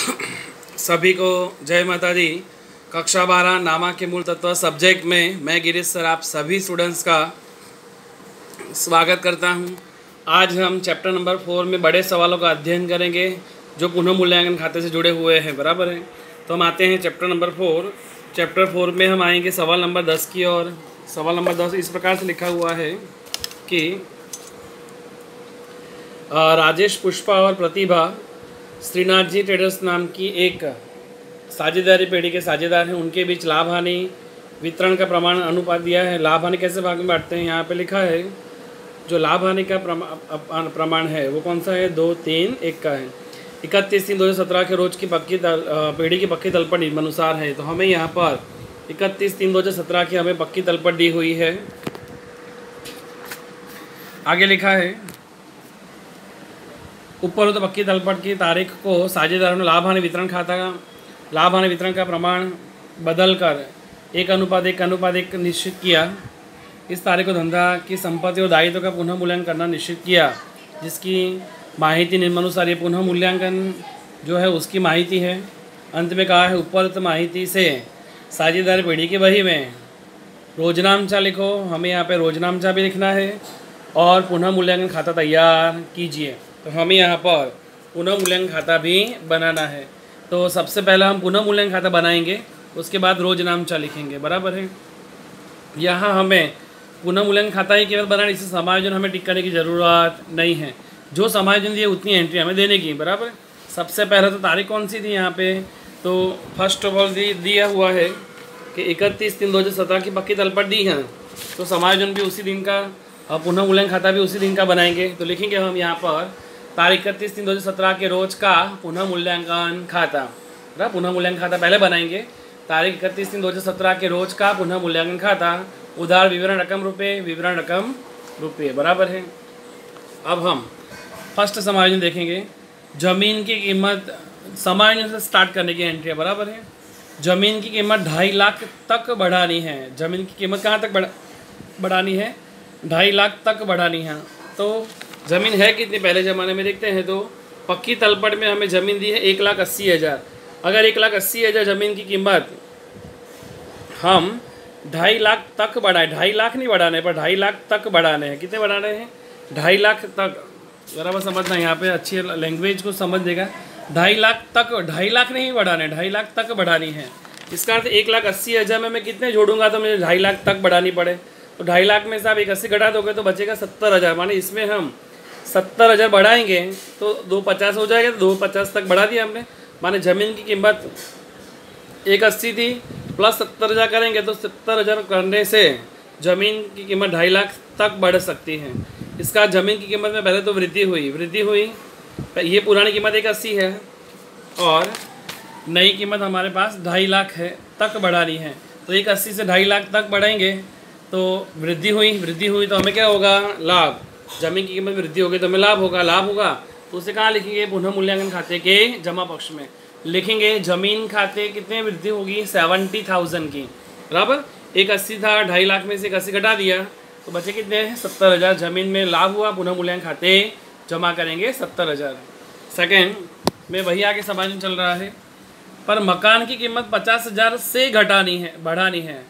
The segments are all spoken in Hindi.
सभी को जय माता दी। कक्षा 12 नामा के मूल तत्व सब्जेक्ट में मैं गिरीश सर आप सभी स्टूडेंट्स का स्वागत करता हूं। आज हम चैप्टर नंबर 4 में बड़े सवालों का अध्ययन करेंगे जो पुनः मूल्यांकन खाते से जुड़े हुए हैं, बराबर है। तो हम आते हैं चैप्टर नंबर 4। चैप्टर 4 में हम आएंगे सवाल नंबर 10 की ओर। सवाल नंबर 10 इस प्रकार से लिखा हुआ है कि राजेश, पुष्पा और प्रतिभा श्रीनाथ जी ट्रेडर्स नाम की एक साझेदारी पेढ़ी के साझेदार हैं। उनके बीच लाभ हानि वितरण का प्रमाण अनुपात दिया है। लाभ हानि कैसे भाग में बांटते हैं, यहाँ पे लिखा है जो लाभ हानि का प्रमाण है वो कौन सा है, 2, 3, 1 का है। 31/3/2017 के रोज की पक्की पेढ़ी की पक्की तलपट निम्नानुसार है। तो हमें यहाँ पर 31/3/2017 की हमें पक्की तलपट दी हुई है। आगे लिखा है ऊपर तो पक्की तलपट की तारीख को साझेदारों ने लाभ हानि वितरण का प्रमाण बदलकर 1:1 निश्चित किया। इस तारीख को धंधा की संपत्ति और दायित्व का पुनः मूल्यांकन करना निश्चित किया, जिसकी माहिती निम्नानुसार। ये पुनः मूल्यांकन जो है उसकी माहिती है। अंत में कहा है उपरोक्त माहिती से साझेदार पेढ़ी की बही में रोजनामचा लिखो। हमें यहाँ पे रोजनामचा भी लिखना है और पुनः मूल्यांकन खाता तैयार कीजिए। तो हमें यहाँ पर पुनः मूल्यांकन खाता भी बनाना है। तो सबसे पहला हम पुनः मूल्यांकन खाता बनाएंगे, उसके बाद रोजनामचा लिखेंगे, बराबर है। यहाँ हमें पुनः मूल्यांकन खाता ही केवल बनाना, इसे समायोजन हमें टिक करने की ज़रूरत नहीं है। जो समायोजन दिए उतनी एंट्री हमें देने की, बराबर। सबसे पहले तो तारीख कौन सी थी यहाँ पे, तो फर्स्ट ऑफ ऑल दिया हुआ है कि 31/3/2017 की पक्की तलपट दी है। तो समायोजन भी उसी दिन का और पुनः मूल्यांकन खाता भी उसी दिन का बनाएंगे। तो लिखेंगे हम यहाँ पर तारीख 31/3/2017 के रोज का पुनः मूल्यांकन खाता। पुनः मूल्यांकन खाता पहले बनाएंगे। तारीख 31/3/2017 के रोज का पुनः मूल्यांकन खाता, उधार विवरण रकम रुपये, बराबर है। अब हम फर्स्ट समायोजन देखेंगे। जमीन की कीमत समायोजन से स्टार्ट करने की एंट्री है, बराबर है। जमीन की कीमत 2.5 लाख तक बढ़ानी है। जमीन की कीमत कहाँ तक बढ़ानी है, 2.5 लाख तक बढ़ानी है। तो ज़मीन है कितनी पहले ज़माने में देखते हैं। तो पक्की तलपट में हमें ज़मीन दी है 1,80,000। अगर 1,80,000 ज़मीन की कीमत हम 2.5 लाख तक बढ़ाएं, 2.5 लाख नहीं बढ़ाने पर 2.5 लाख तक बढ़ाने हैं। कितने बढ़ाने हैं, 2.5 लाख तक। ज़रा बस समझना, यहाँ पे अच्छी लैंग्वेज को समझ देगा। 2.5 लाख तक, 2.5 लाख नहीं बढ़ाने, 2.5 लाख तक बढ़ानी है। इसका अर्थ 1,80,000 में मैं कितने जोड़ूंगा तो मुझे 2.5 लाख तक बढ़ानी पड़े। तो 2.5 लाख में से आप 81 घटा दोगे तो बचेगा 70,000। माने इसमें हम 70,000 बढ़ाएंगे तो 250 हो जाएगा। तो 250 तक बढ़ा दिया हमने। माने ज़मीन की कीमत 180 थी प्लस 70,000 करेंगे तो 70,000 करने से ज़मीन की कीमत 2.5 लाख तक बढ़ सकती है। इसका ज़मीन की कीमत में पहले तो वृद्धि हुई। ये पुरानी कीमत 180 है और नई कीमत हमारे पास 2.5 लाख है तक बढ़ानी है। तो 180 से 2.5 लाख तक बढ़ाएंगे तो वृद्धि हुई तो हमें क्या होगा, लाभ। जमीन की कीमत में वृद्धि होगी तो हमें लाभ होगा। तो उसे कहाँ लिखेंगे, पुनः मूल्यांकन खाते के जमा पक्ष में लिखेंगे। जमीन खाते कितने वृद्धि होगी, 70,000 की, बराबर। 180 था, 2.5 लाख में से 180 घटा दिया तो बचे कितने, 70,000। जमीन में लाभ हुआ, पुनः मूल्यांकन खाते जमा करेंगे 70,000। सेकेंड में वही आगे समायोजन चल रहा है, पर मकान की कीमत 50,000 से बढ़ानी है।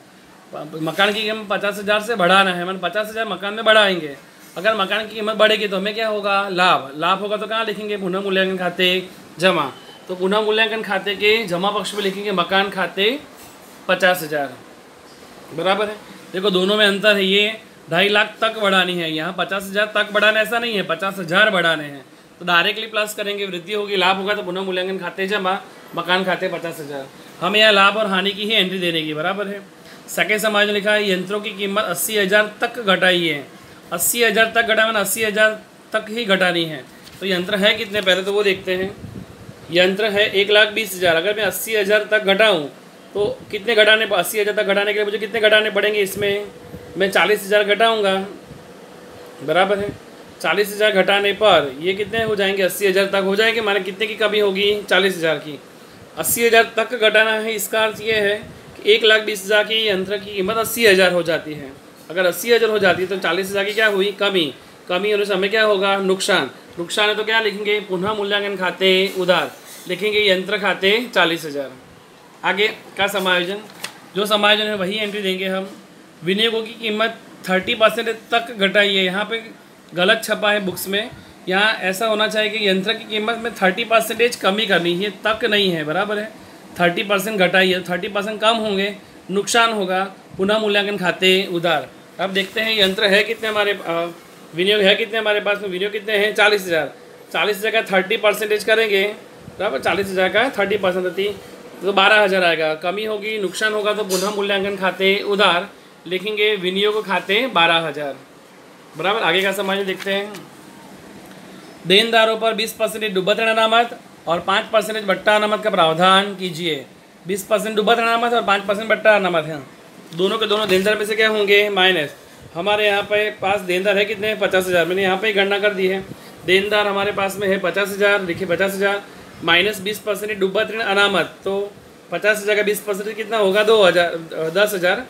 मकान की कीमत 50,000 से बढ़ाना है, मतलब 50,000 मकान में बढ़ाएंगे। अगर मकान की कीमत बढ़ेगी तो हमें क्या होगा, लाभ होगा। तो कहाँ लिखेंगे, पुनः मूल्यांकन खाते जमा। तो पुनः मूल्यांकन खाते के जमा पक्ष में लिखेंगे मकान खाते 50,000, बराबर है। देखो दोनों में अंतर है। ये 2.5 लाख तक बढ़ानी है, यहाँ 50,000 तक बढ़ाना ऐसा नहीं है, 50,000 बढ़ाने हैं। तो डायरेक्टली प्लस करेंगे, वृद्धि होगी, लाभ होगा। तो पुनः मूल्यांकन खाते जमा मकान खाते 50,000। हमें यहाँ लाभ और हानि की ही एंट्री देने की, बराबर है। सेकेंड समायोजन लिखा है यंत्रों की कीमत 80,000 तक घटाई है। 80,000 तक घटा, मैंने 80,000 तक ही घटानी है। तो यंत्र है कितने पहले तो वो देखते हैं। यंत्र है 1,20,000। अगर मैं 80,000 तक घटाऊँ तो कितने घटाने, 80,000 तक घटाने के लिए मुझे कितने घटाने पड़ेंगे, इसमें मैं 40,000 घटाऊँगा, बराबर है। 40,000 घटाने पर ये कितने हो जाएंगे, 80,000 तक हो जाएंगे। माने कितने की कमी होगी, 40,000 की। 80,000 तक घटाना है, इसका अर्थ ये है कि 1,20,000 की यंत्र की कीमत 80,000 हो जाती है। अगर 80,000 हो जाती है तो 40,000 की क्या हुई, कमी होने से हमें क्या होगा, नुकसान है। तो क्या लिखेंगे, पुनः मूल्यांकन खाते उधार। लिखेंगे यंत्र खाते 40,000। आगे का समायोजन, जो समायोजन है वही एंट्री देंगे हम। विनियोगों की कीमत 30% तक घटाई है, यहाँ पे गलत छपा है बुक्स में। यहाँ ऐसा होना चाहिए कि यंत्र की कीमत में 30% कमी करनी है, तक नहीं है, बराबर है। 30% घटाई है, 30% कम होंगे, नुकसान होगा। पुनः मूल्यांकन खाते उधार। अब देखते हैं यंत्र है कितने हमारे, विनियोग है कितने हमारे पास में, विनियोग कितने हैं 40,000। 40,000 का 30% करेंगे, बराबर 40,000 का 30% तो 12,000 आएगा। कमी होगी, नुकसान होगा, तो पुनः मूल्यांकन खाते उधार लिखेंगे विनियोग खाते 12,000, बराबर। आगे का समायोजन देखते हैं। देनदारों पर 20% डूबत ऋण अनामत और 5% बट्टा अनामत का प्रावधान कीजिए। 20% डूबत ऋण अनामत और 5% बट्टा अनामत है। दोनों के दोनों देनदार में से क्या होंगे, माइनस। हमारे यहाँ पे पास देनदार है कितने, 50,000। मैंने यहाँ पे गणना कर दी है। देनदार हमारे पास में है 50,000, देखिए 50,000 माइनस 20% डूबत ऋण अनामत, तो 50,000 का 20% कितना होगा, 10,000।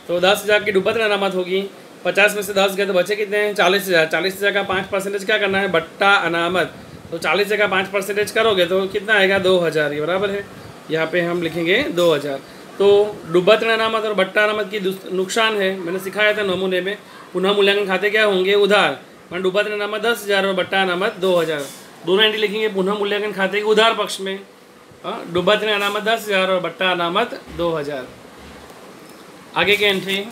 तो 10,000 की डूबत ऋण अनामत होगी। 50 में से 10 गए तो बचे कितने हैं, 40,000। 40,000 का 5% क्या करना है, बट्टा अनामत। तो 40,000 का 5% करोगे तो कितना आएगा, 2,000, ये बराबर है। यहाँ पे हम लिखेंगे 2,000। तो डूबत ऋण अनामत और बट्टा अनामत की नुकसान है, मैंने सिखाया था नमूने में। पुनः मूल्यांकन खाते क्या होंगे, उधार। मैं डूबत ऋण अनामत 10,000 और बट्टा अनामत 2,000। दोनों एंट्री लिखेंगे पुनः मूल्यांकन खाते के उधार पक्ष में। डूबत ऋण अनामत 10,000 और बट्टा अनामत 2,000। आगे की एंट्री,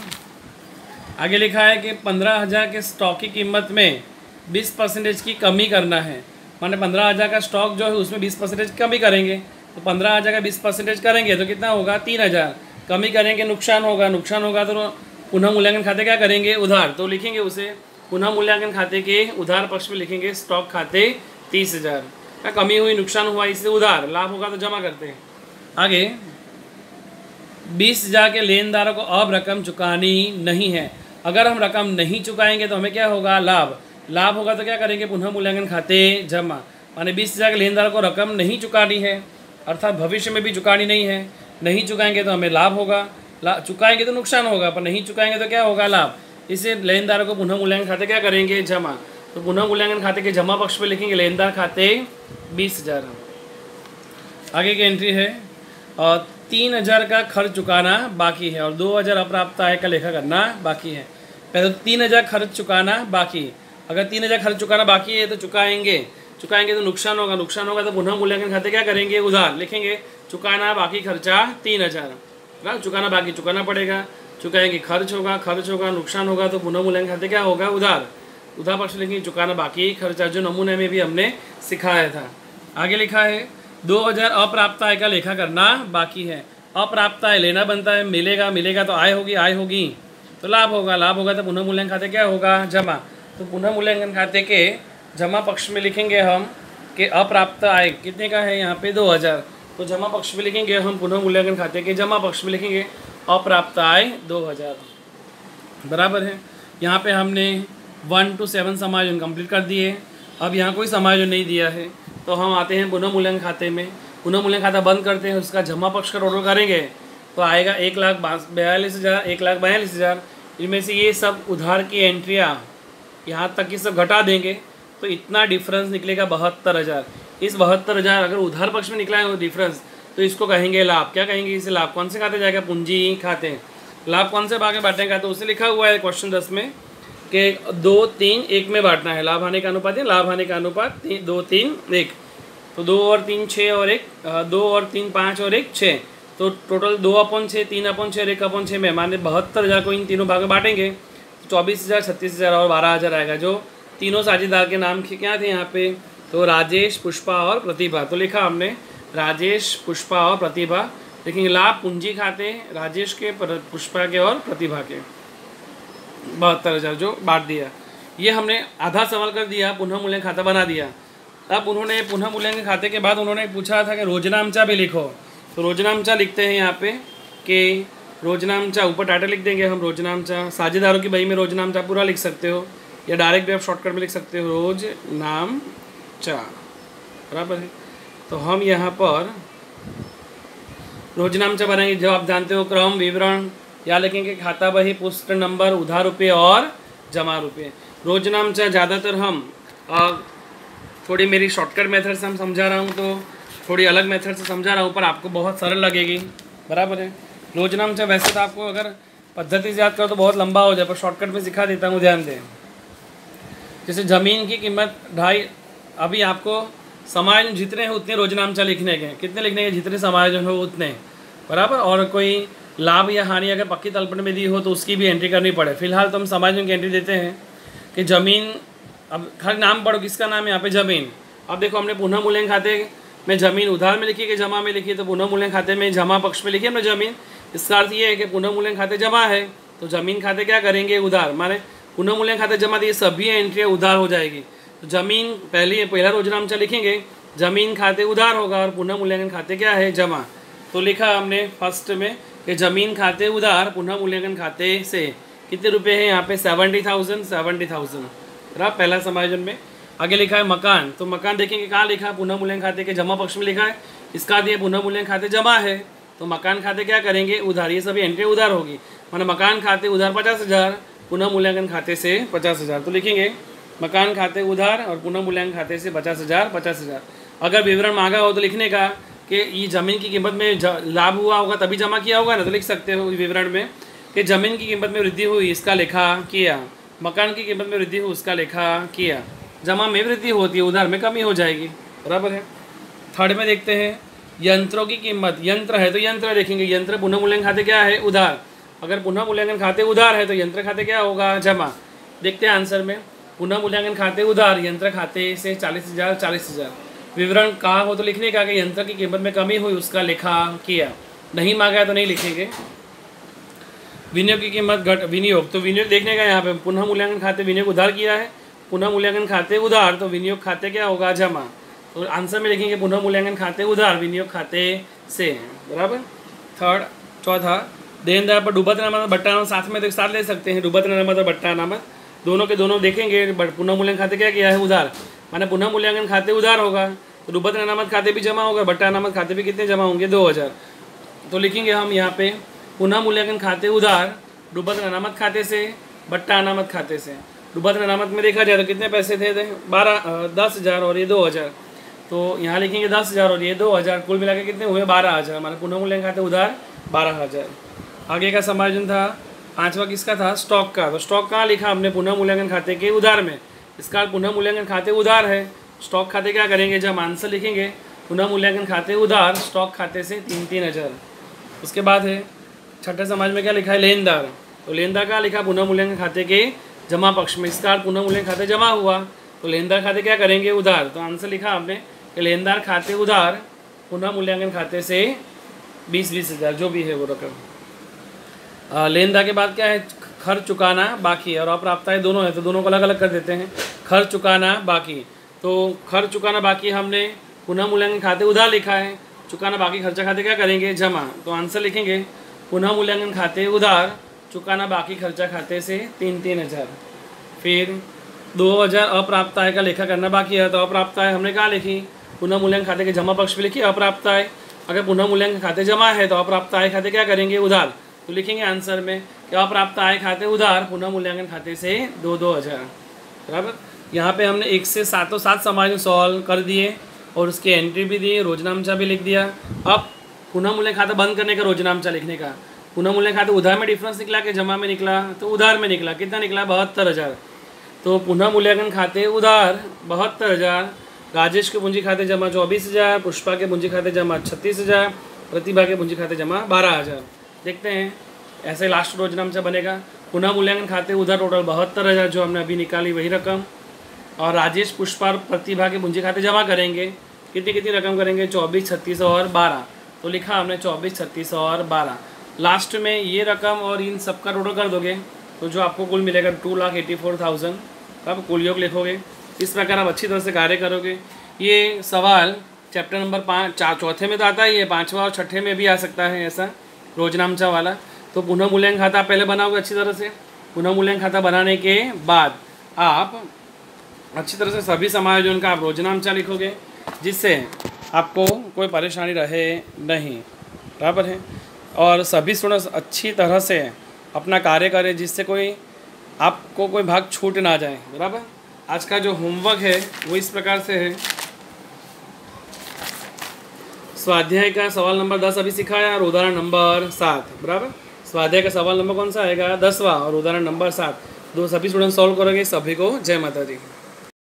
आगे लिखा है कि 15,000 के स्टॉक की कीमत में 20% की कमी करना है। माने 15,000 का स्टॉक जो है उसमें 20% कमी करेंगे। तो 15,000 का 20% करेंगे तो कितना होगा, 3,000। कमी करेंगे, नुकसान होगा। नुकसान होगा तो पुनः मूल्यांकन खाते क्या करेंगे, उधार। तो लिखेंगे उसे पुनः मूल्यांकन खाते के उधार पक्ष में लिखेंगे स्टॉक खाते 30,000। क्या कमी हुई, नुकसान हुआ, इससे उधार। लाभ होगा तो जमा करते हैं। आगे 20,000 के लेनदारों को अब रकम चुकानी नहीं है। अगर हम रकम नहीं चुकाएंगे तो हमें क्या होगा, लाभ। लाभ होगा तो क्या करेंगे, पुनः मूल्यांकन खाते जमा। माने 20,000 के लेनदारों को रकम नहीं चुकानी है, अर्थात भविष्य में भी चुकानी नहीं है। नहीं चुकाएंगे तो हमें लाभ होगा, चुकाएंगे तो नुकसान होगा, पर नहीं चुकाएंगे तो क्या होगा, लाभ। इसे लेनदारों को पुनः मूल्यांकन खाते क्या करेंगे, जमा। तो पुनः मूल्यांकन खाते के जमा पक्ष में लिखेंगे लेनदार खाते 20,000। आगे की एंट्री है, और 3,000 का खर्च चुकाना बाकी है और 2,000 अप्राप्त आय का लेखा करना बाकी है। पहले तो 3,000 खर्च चुकाना बाकी। अगर 3,000 खर्च चुकाना बाकी है तो चुकाएंगे तो नुकसान होगा। नुकसान होगा तो पुनः मूल्यांकन खाते क्या करेंगे, उधार। लिखेंगे चुकाना बाकी खर्चा 3,000। चुकाना बाकी चुकाना पड़ेगा, चुकाएंगे खर्च होगा, नुकसान होगा तो पुनः मूल्यांकन खाते क्या होगा, उधार। उधार पक्ष लिखेंगे चुकाना बाकी खर्चा, जो नमूने में भी हमने सिखाया था। आगे लिखा है 2,000 अप्राप्त आय का लेखा करना बाकी है। अप्राप्त आय लेना बनता है, मिलेगा तो आय होगी तो लाभ होगा तो पुनः मूल्यांकन खाते क्या होगा, जमा। तो पुनः मूल्यांकन खाते के जमा पक्ष में लिखेंगे हम कि अप्राप्त आय कितने का है, यहाँ पे 2,000। तो जमा पक्ष में लिखेंगे हम पुनः मूल्यांकन खाते के जमा पक्ष में लिखेंगे अप्राप्त आय 2,000, बराबर है। यहाँ पे हमने 1 to 7 समायोजन कंप्लीट कर दिए। अब यहाँ कोई समायोजन नहीं दिया है तो हम आते हैं पुनः मूल्यांकन खाते में। पुनः मूल्यांकन खाता बंद करते हैं, उसका जमा पक्ष का टोटल करेंगे तो आएगा 1,42,000, 1,42,000। इनमें से ये सब उधार की एंट्रियाँ यहाँ तक की सब घटा देंगे तो इतना डिफरेंस निकलेगा 72,000। इस 72,000 अगर उधार पक्ष में निकला है डिफरेंस तो इसको कहेंगे लाभ। क्या कहेंगे इसे, लाभ। कौन से खाते जाएगा, पूंजी खाते। लाभ कौन से भाग में बांटेगा, तो उसे लिखा हुआ है क्वेश्चन 10 में कि 2, 3, 1 में बांटना है। लाभ हानि का अनुपात है, लाभ हानि का अनुपात 2, 3, 1। तो 2 और 3 6 और 1, 2 और 3 5 और 1 6। तो टोटल 2/6, 3/6 और 1/6 में माने 72,000 को इन तीनों भाग में बांटेंगे। 24,000, 36,000 और 12,000 आएगा। जो तीनों साझेदार के नाम क्या थे यहाँ पे, तो राजेश, पुष्पा और प्रतिभा। तो लिखा हमने राजेश, पुष्पा और प्रतिभा। लेकिन लाभ पूंजी खाते राजेश के, पुष्पा के और प्रतिभा के 72,000 जो बांट दिया। ये हमने आधा सवाल कर दिया, पुनः मूल्यांकन खाता बना दिया। अब उन्होंने पुनः मूल्यांकन खाते के बाद उन्होंने पूछा था कि रोजनामचा भी लिखो। तो रोजनामचा लिखते हैं यहाँ पे कि रोजनामचा, ऊपर टाइटल लिख देंगे हम रोजनामचा। साझेदारों की बही में रोजनामचा पूरा लिख सकते हो या डायरेक्ट भी आप शॉर्टकट में लिख सकते हो, रोजनामचा, बराबर है। तो हम यहाँ पर रोजनामचा बनाएंगे जो आप जानते हो, क्रम, विवरण, या लिखेंगे खाता बही, पुस्त नंबर, उधार रुपये और जमा रुपये। रोजनामचा ज़्यादातर हम थोड़ी मेरी शॉर्टकट मेथड से हम समझा रहा हूँ तो थोड़ी अलग मेथड से समझा रहा हूँ, पर आपको बहुत सरल लगेगी, बराबर है। रोजनामचा वैसे तो आपको अगर पद्धति से याद करो तो बहुत लंबा हो जाए, पर शॉर्टकट में सिखा देता हूँ, ध्यान दें। जैसे ज़मीन की कीमत 2.5, अभी आपको समायोजन जितने हैं उतने रोजनामचा लिखने के, कितने लिखने के, जितने समायोजन हो उतने, बराबर। और कोई लाभ या हानि अगर पक्की तलपट में दी हो तो उसकी भी एंट्री करनी पड़े। फिलहाल तो हम समायोजन की एंट्री देते हैं कि ज़मीन, अब हर नाम पढ़ो, किसका नाम है यहाँ पे, ज़मीन। अब देखो हमने पुनः मूल्यांकन खाते में ज़मीन उधार में लिखी कि जमा में लिखी, तो पुनः मूल्यांकन खाते में जमा पक्ष में लिखी हमने ज़मीन। इसका अर्थ ये है कि पुनः मूल्यांकन खाते जमा है तो ज़मीन खाते क्या करेंगे, उधार। माने पुनः मूल्यांकन खाते जमा, तो ये सभी एंट्रियाँ उधार हो जाएगी। तो ज़मीन पहला रोजनामचा लिखेंगे, ज़मीन खाते उधार होगा और पुनः मूल्यांकन खाते क्या है, जमा। तो लिखा हमने फर्स्ट में कि ज़मीन खाते उधार पुनः मूल्यांकन खाते से कितने रुपए हैं यहाँ पे, 70,000 बराबर, पहला समायोजन में। आगे लिखा है मकान, तो मकान देखेंगे कहाँ लिखा है, पुनः मूल्यांकन खाते के जमा पक्ष में लिखा है। इसका दिए पुनः मूल्यांकन खाते जमा है तो मकान खाते क्या करेंगे, उधार। ये सभी एंट्री उधार होगी, माना मकान खाते उधार 50,000, पुनः मूल्यांकन खाते से 50,000। तो लिखेंगे मकान खाते उधार और पुनः मूल्यांकन खाते से 50,000। अगर विवरण मांगा हो तो लिखने का कि ये ज़मीन की कीमत में लाभ हुआ होगा तभी जमा किया होगा ना, तो लिख सकते हो विवरण में कि ज़मीन की कीमत में वृद्धि हुई, इसका लेखा किया। मकान की कीमत में वृद्धि हुई, उसका लेखा किया। जमा में वृद्धि होती है, उधार में कमी हो जाएगी, बराबर है। थर्ड में देखते हैं यंत्रों की कीमत, यंत्र है तो यंत्र देखेंगे, यंत्र पुनः मूल्यांकन खाते क्या है, उधार। अगर पुनः मूल्यांकन खाते उधार है तो यंत्र खाते क्या होगा, जमा। देखते हैं आंसर में, पुनः मूल्यांकन खाते उधार, यंत्र खाते से 40,000। विवरण कहा हो तो लिखने का कि यंत्र की कीमत में कमी हुई, उसका लेखा किया। नहीं मांगा है तो नहीं लिखेंगे। विनियोग की कीमत घट, विनियोग, तो विनियोग देखने का यहाँ पे पुनः मूल्यांकन खाते विनियोग उधार किया है, पुनः मूल्यांकन खाते उधार, तो विनियोग खाते क्या होगा, जमा। तो आंसर में लिखेंगे पुनः मूल्यांकन खाते उधार विनियोग खाते से, बराबर। चौथा, देनदार पर डूबत अनामत बट्टा अनामत साथ में, तो साथ ले सकते हैं, डूबत अनामत और बट्टा अनामत दोनों के दोनों देखेंगे। पुनः मूल्यांकन खाते क्या किया है, उधार, माना पुनः मूल्यांकन खाते उधार होगा तो डूबत अनामत खाते भी जमा होगा, बट्टा अनामत खाते भी कितने जमा होंगे, 2,000। तो लिखेंगे हम यहाँ पे पुनः मूल्यांकन खाते उधार डूबत अनामत खाते से, बट्टा अनामत खाते से। डूबत अनामत में देखा जाए तो कितने पैसे थे, 10,000 और ये 2,000। तो यहाँ लिखेंगे 10,000 और ये 2,000, कुल मिला के कितने हुए, 12,000। हमारे पुनः मूल्यांकन खाते उधार 12,000। आगे का समायोजन था, पांचवा किसका था, स्टॉक का। तो स्टॉक कहाँ लिखा हमने, पुनः मूल्यांकन खाते के उधार में। इसका पुनः मूल्यांकन खाते उधार है, स्टॉक खाते क्या करेंगे, जब आंसर लिखेंगे पुनः मूल्यांकन खाते उधार, स्टॉक खाते से 3,000। उसके बाद है छठे समाज में क्या लिखा है, लेनदार। तो लेनदार कहाँ लिखा, पुनः मूल्यांकन खाते के जमा पक्ष में। इसका पुनः मूल्यांकन खाते जमा हुआ तो लेनदार खाते क्या करेंगे, उधार। तो आंसर लिखा आपने कि लेनदार खाते उधार पुनः मूल्यांकन खाते से 20,000 जो भी है वो रकम। लेनदार के बाद क्या है, खर्च चुकाना बाकी और अप्राप्ताएं दोनों है, तो दोनों को अलग अलग कर देते हैं। खर्च चुकाना बाकी, तो खर्च चुकाना बाकी हमने पुनः मूल्यांकन खाते उधार लिखा है, चुकाना बाकी खर्चा खाते क्या करेंगे, जमा। तो आंसर लिखेंगे पुनः मूल्यांकन खाते उधार, चुकाना बाकी खर्चा खाते से 3,000। फिर 2,000 अप्राप्त आय का लेखा करना बाकी है, तो अप्राप्त आय हमने कहाँ लिखी, पुनः मूल्यांकन खाते के जमा पक्ष में लिखी अप्राप्त आय। अगर पुनः मूल्यांकन खाते जमा है तो अप्राप्त आय खाते क्या करेंगे, उधार। तो लिखेंगे आंसर में कि अप्राप्त आय खाते उधार पुनः मूल्यांकन खाते से 2,000, बराबर। यहाँ पे हमने 1 से 7 समायोजन सॉल्व कर दिए और उसकी एंट्री भी दी, रोजनामचा भी लिख दिया। अब पुनः मूल्यांकन खाता बंद करने का, रोजनामचा लिखने का। पुनः मूल्यांकन खाते उधार में डिफरेंस निकला कि जमा में निकला, तो उधार में निकला। कितना निकला, 72,000। तो पुनः मूल्यांकन खाते उधार 72,000, राजेश के पूंजी खाते जमा 24,000, पुष्पा के पूंजी खाते जमा 36,000, प्रतिभा के पूंजी खाते जमा 12,000। देखते हैं ऐसे लास्ट रोजनामचा बनेगा। पुनः मूल्यांकन खाते उधार टोटल 72,000 जो हमने अभी निकाली वही रकम, और राजेश, पुष्पा और प्रतिभा के पूंजी खाते जमा करेंगे। कितनी रकम करेंगे, 24, 36 और 12। तो लिखा हमने 24, 36 और 12। लास्ट में ये रकम और इन सब का टोटल कर दोगे तो जो आपको कुल मिलेगा 2,84,000। अब कुल योग लिखोगे। इस प्रकार आप अच्छी तरह से कार्य करोगे। ये सवाल चैप्टर नंबर 5 चौथे में तो आता ही है, 5वां और 6ठे में भी आ सकता है ऐसा रोजनामचा वाला। तो पुनः मूल्यांकन खाता आप पहले बनाओगे अच्छी तरह से। पुनः मूल्यांकन खाता बनाने के बाद आप अच्छी तरह से सभी समायोजन का आप रोजनामचा लिखोगे, जिससे आपको कोई परेशानी रहे नहीं, बराबर है। और सभी स्टूडेंट्स अच्छी तरह से अपना कार्य करें, जिससे कोई आपको कोई भाग छूट ना जाए, बराबर। आज का जो होमवर्क है वो इस प्रकार से है। स्वाध्याय का सवाल नंबर 10 अभी सिखाया और उदाहरण नंबर 7, बराबर। स्वाध्याय का सवाल नंबर कौन सा आएगा? 10वां, और उदाहरण नंबर 7। दो सभी स्टूडेंट सॉल्व करोगे। सभी को जय माता दी।